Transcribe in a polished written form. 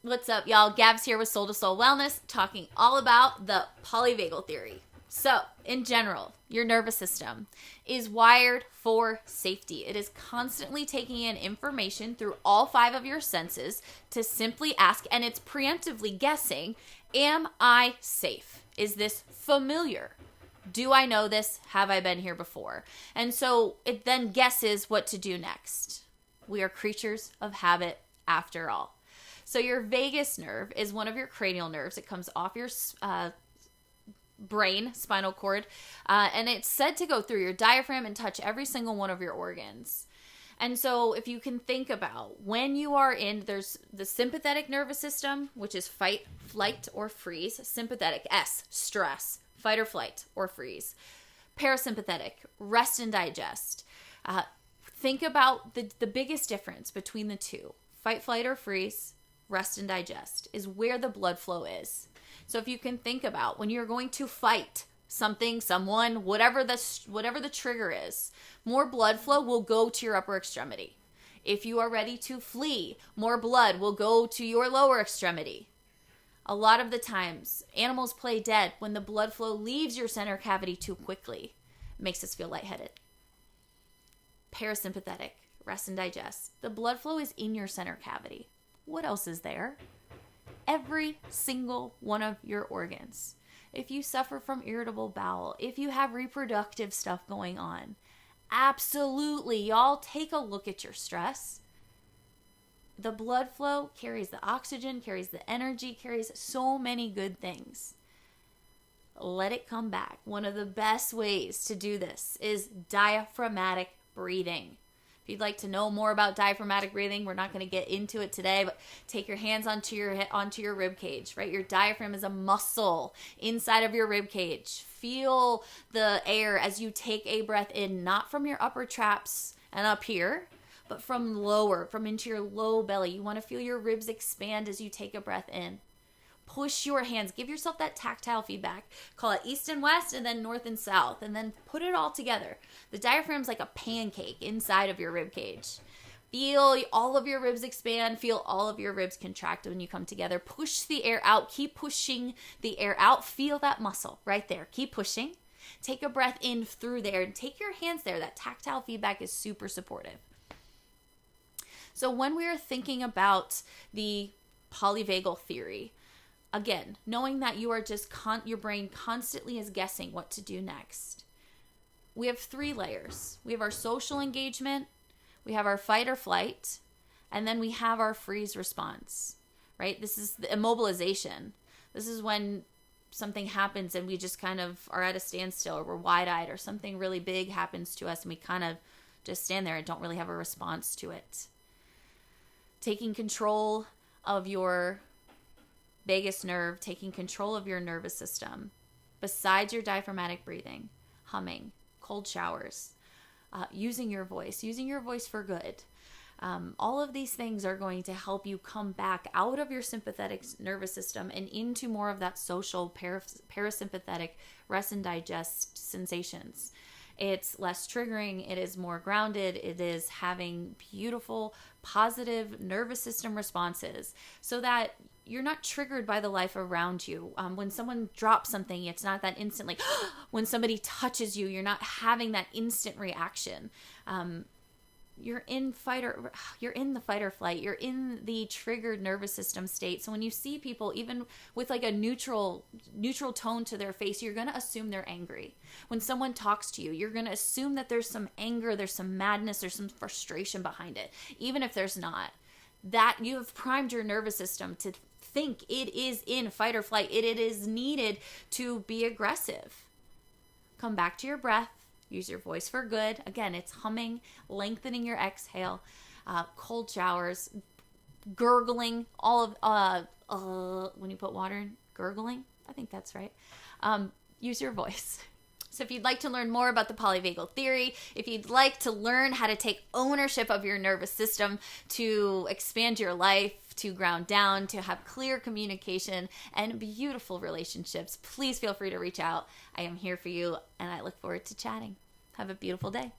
What's up, y'all? Gabs here with Soul to Soul Wellness, talking all about the Polyvagal Theory. So, in general, your nervous system is wired for safety. It is constantly taking in information through all 5 of your senses to simply ask, and it's preemptively guessing, am I safe? Is this familiar? Do I know this? Have I been here before? And so it then guesses what to do next. We are creatures of habit after all. So your vagus nerve is one of your cranial nerves. It comes off your brain, spinal cord, and it's said to go through your diaphragm and touch every single one of your organs. And so if you can think about when you are there's the sympathetic nervous system, which is fight, flight, or freeze. Sympathetic, S, stress, fight or flight or freeze. Parasympathetic, rest and digest. Think about the biggest difference between the two, fight, flight, or freeze, rest and digest, is where the blood flow is. So if you can think about when you're going to fight something, someone, whatever the trigger is, more blood flow will go to your upper extremity. If you are ready to flee, more blood will go to your lower extremity. A lot of the times, animals play dead when the blood flow leaves your center cavity too quickly. It makes us feel lightheaded. Parasympathetic, rest and digest. The blood flow is in your center cavity. What else is there? Every single one of your organs. If you suffer from irritable bowel, if you have reproductive stuff going on, absolutely, y'all, take a look at your stress. The blood flow carries the oxygen, carries the energy, carries so many good things. Let it come back. One of the best ways to do this is diaphragmatic breathing. If you'd like to know more about diaphragmatic breathing, we're not going to get into it today, but take your hands onto your rib cage, right? Your diaphragm is a muscle inside of your rib cage. Feel the air as you take a breath in, not from your upper traps and up here, but from into your low belly. You want to feel your ribs expand as you take a breath in. Push your hands. Give yourself that tactile feedback. Call it east and west and then north and south, and then put it all together. The diaphragm's like a pancake inside of your rib cage. Feel all of your ribs expand. Feel all of your ribs contract when you come together. Push the air out. Keep pushing the air out. Feel that muscle right there. Keep pushing. Take a breath in through there and take your hands there. That tactile feedback is super supportive. So when we are thinking about the polyvagal theory, again, knowing that you are just your brain constantly is guessing what to do next. We have 3 layers. We have our social engagement, we have our fight or flight, and then we have our freeze response, right? This is the immobilization. This is when something happens and we just kind of are at a standstill, or we're wide-eyed, or something really big happens to us and we kind of just stand there and don't really have a response to it. Taking control of your vagus nerve, taking control of your nervous system, besides your diaphragmatic breathing, humming, cold showers, using your voice for good. All of these things are going to help you come back out of your sympathetic nervous system and into more of that social parasympathetic rest and digest sensations. It's less triggering. It is more grounded. It is having beautiful, positive nervous system responses so that you're not triggered by the life around you. When someone drops something, it's not that instant, like when somebody touches you, you're not having that instant reaction. You're in the fight or flight. You're in the triggered nervous system state. So when you see people, even with like a neutral tone to their face, you're going to assume they're angry. When someone talks to you, you're going to assume that there's some anger, there's some madness, there's some frustration behind it, even if there's not. That you have primed your nervous system to think it is in fight or flight. It is needed to be aggressive. Come back to your breath. Use your voice for good. Again, it's humming, lengthening your exhale, cold showers, gurgling, all of, when you put water in, gurgling, I think that's right. Use your voice. So if you'd like to learn more about the polyvagal theory, if you'd like to learn how to take ownership of your nervous system to expand your life, to ground down, to have clear communication and beautiful relationships, please feel free to reach out. I am here for you, and I look forward to chatting. Have a beautiful day.